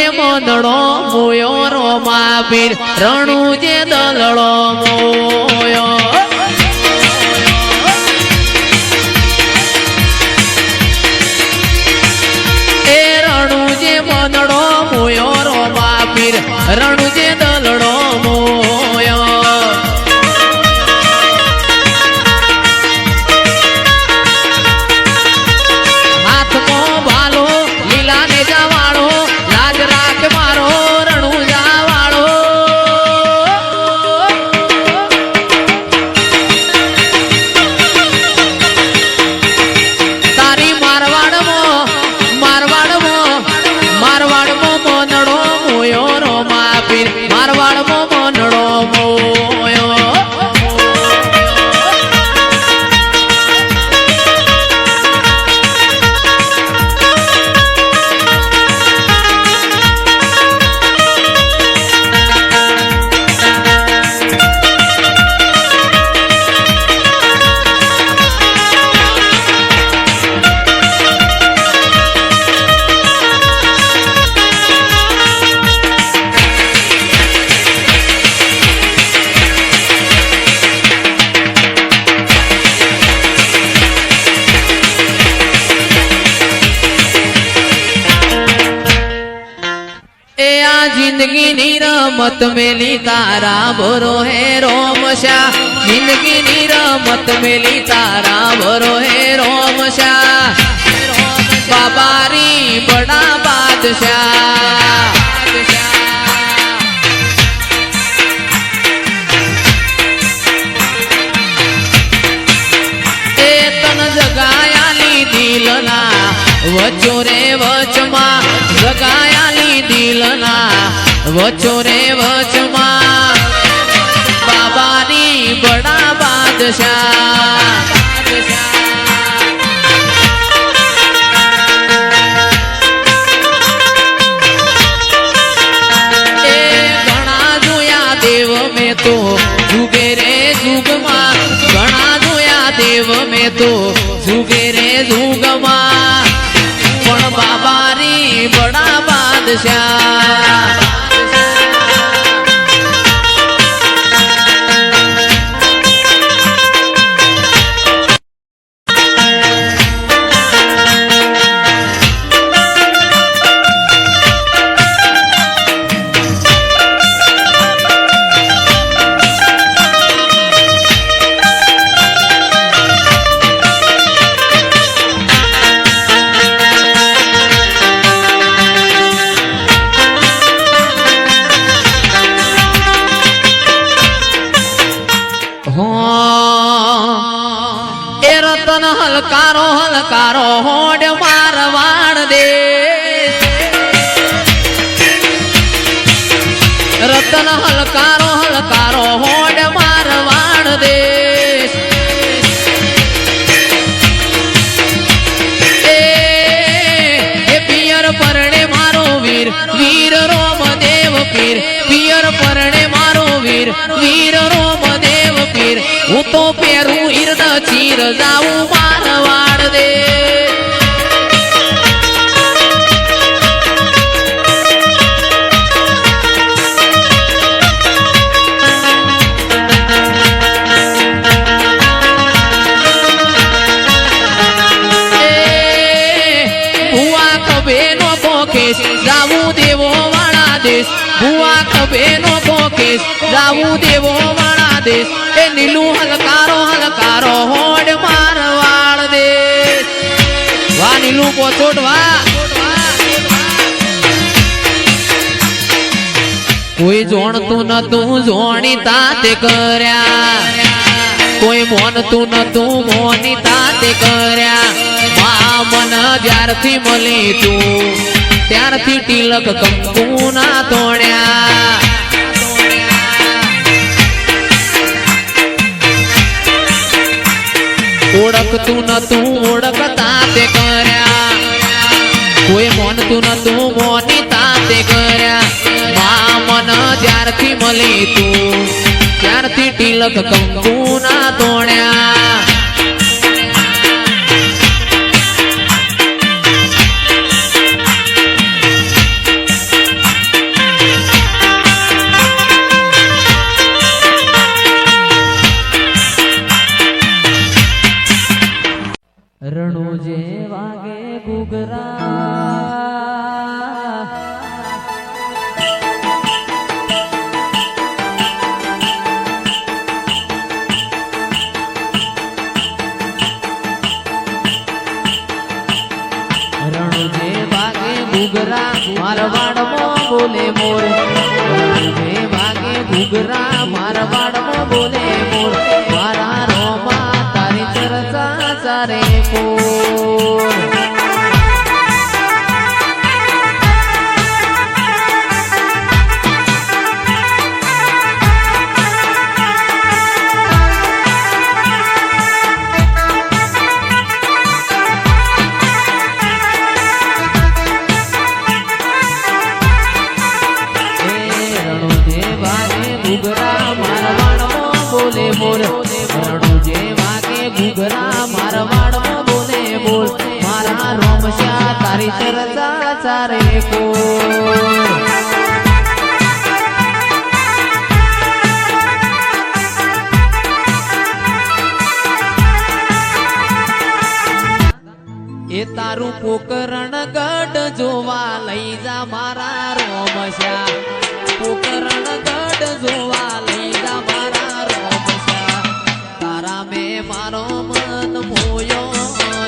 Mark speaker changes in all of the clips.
Speaker 1: જે મોદડો મોયો રોમા પીર રણુ જે દલડો મોયો એ રણુ જે મોદડો મોયો રોમા પીર રણુ જે દલડો મોયો जिंदगी नीरमत मेली तारा भरो है रोमशा जिंदगी नीरमत मेली तारा भरो है रोमशा बाबारी बड़ा बादशाह ए तन जगायाली दिलना वचो रे वचमा जगायाली दिलना वचो रे वचमा बाबानी बड़ा बादशाह ए घणा जोया देव में तो जुगे रे जुगमा घणा जोया देव में तो जुगे रे जुगमा पण बाबारी बड़ा बादशाह रतन हलकारो हलकारो होड़ मारवाड़ दे रतन हलकारो हलकारो होड़ मारवाड़ दे ए पियर परणे मारो वीर वीर रोम देव पीर पियर परणे मारो वीर वीर रोम देव पीर हूँ तो पेरू ईरद चीर जाऊं मारवाड़ दे बुआ कबे नो कोकेश जाऊं देवो वाला देश बुआ कबे नो कोकेश जाऊं देवो वाला देश ए नीलू हलकारो हलकारो होड़ मारवाड़ दे वाह नीलू पोचोट वाह कोई जोण तू न तू जोणी ताते कर्या कोई मोन तू न तू मोनी ताते कर्या मां मन ज्यारथी मली तू त्यारथी टिलक कंकु ना तोड्या ओळख तू न तू ओळखता ते कर्या कोई मोन तू न तू मोनी ताते कर्या मां मन ज्यारथी मली तू त्यारथी टिलक कंकु ना तोड्या મારવાડમાં બોલે મોર રણુજે વાગે ઘૂઘરા મારવાડમાં બોલે મોર મારા રોમા તારી ચર્ચા ચારે કોર રણુજે વાગે ઘૂઘરા મારવાડમાં બોલે બોલ મારા રોમશ્યા તારી ચર્ચા ચારે કોર એ તારું પોકરણ ગઢ જોવા લઈ જા મારા રોમશ્યા પોકરણ ગઢ જોવા લઈ જા મારા રોમશ્યા તારા મે મારો મન મોયો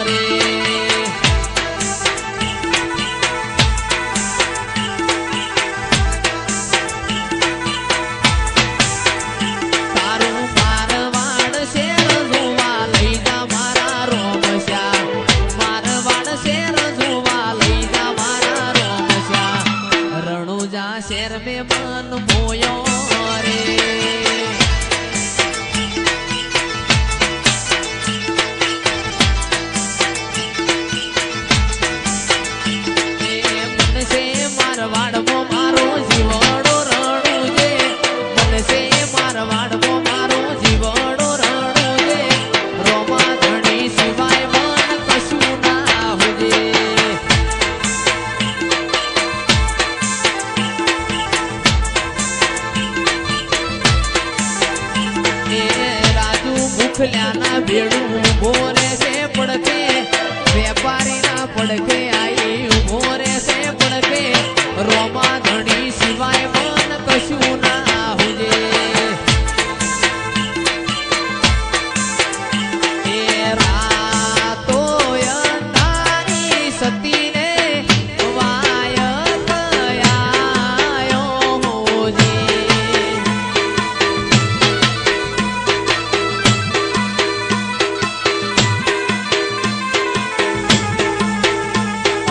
Speaker 1: રે તારું મારવાડ શેર જોવા લઈ જા મારા રોમશ્યા મારવાડ શેર જોવા લઈ જા મારા રોમશ્યા રણુજા શેર મે મન મોયો રે મારવાડમાં મારો જીવડો રણુજે બનશે મારવાડમાં મારો જીવડો રણુજે રોમા ધણી સિવાય મન કશું ના હોજે રાજુ મુખલ્યાના ભેડું બોરે છે પડકે વેપારીના પડકે આઈ ઉભો રહેશે પડકે રોમા ધણી સિવાય મન કશું ના હોજે એ રાતો અંધારી સતીને વાય કયાયો હોજે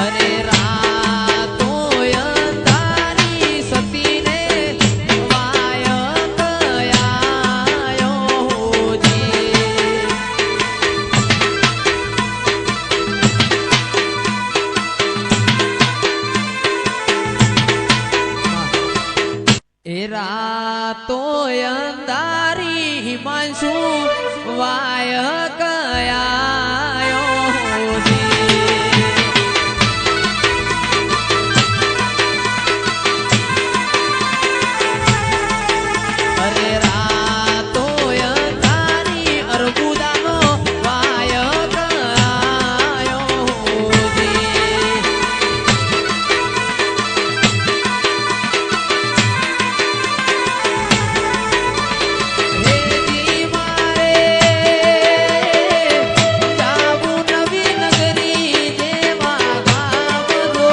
Speaker 1: અરે રાતો અંધારી સતીને વાય કયાયો હોજે એ રાતો અંધારી હિમાંશુ વાય કયાયો હોજે અરે રાતો અંધારી અર્બુદાનો વાય કયાયો હોજે જી મારે જાવું નવી નગરી જેવા ગામજો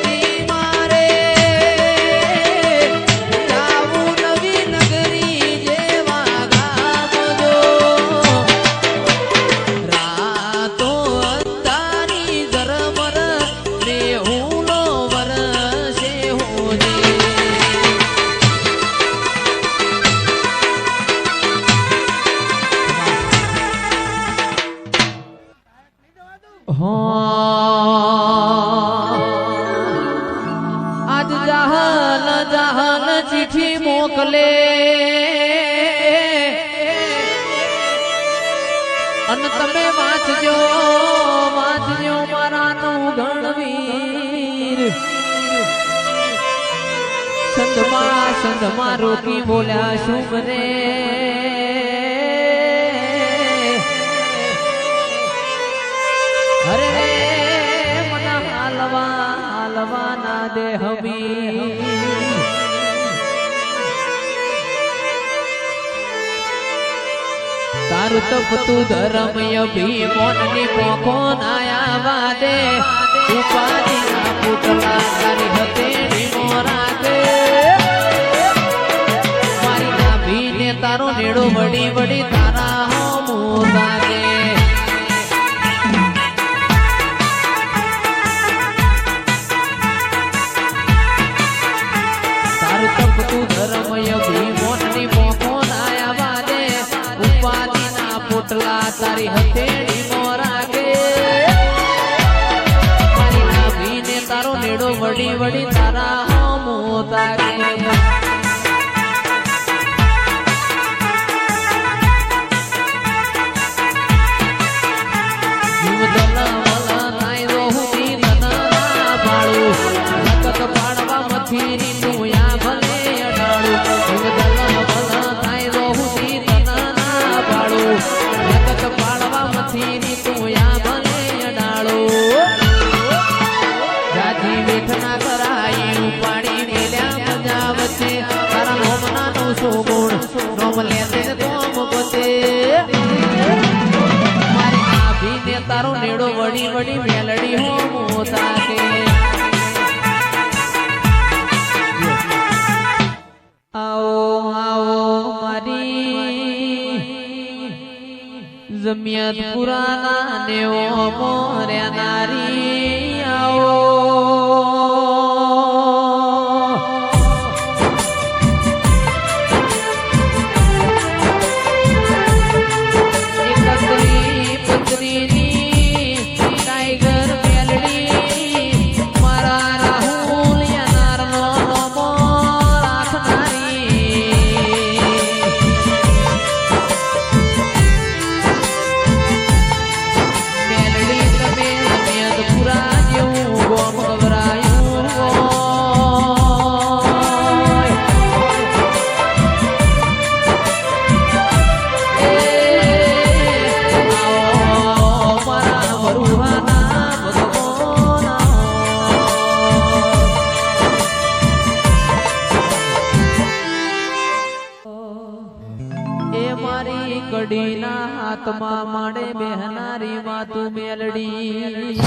Speaker 1: જી મારે જાવું નવી નગરી જેવા ગામજો રાતો અંધારી ઝરમર મેહુલો વરસે હોજે આજ જહાન જહાન ચીઠી મોકલે અને તમે વાંચજો વાંચજો મારાનું ગણવીર સંધમાં રોકી બોલ્યા શું મને અરે મને હાલવા ના દે હમી તારું તપતું ધર્મ અભિમોન ની પોખો નાયા વાદે ઉપાધિના પુતળા તારી હથેળી મોરાગે મારી નાભીને તારો નેડો વડી વડી તારા હોમું તાગે તારું તપતું ધર્મય ભીમોની મોકો નાયા વાદે ઉપાધિના પુતળા તારી હથેળી મોરાગે મારી નાભીને તારો નેડો વડી વડી તારા હોમું તાગે તારો નેડો વડી વડી મેલડી હો મોતાકે આવો આવો મારી જમિયત પુરાના નેવો મોર્યા નારી આવો કડીના હાથમાં માડે બેહનારી માતું મેલડી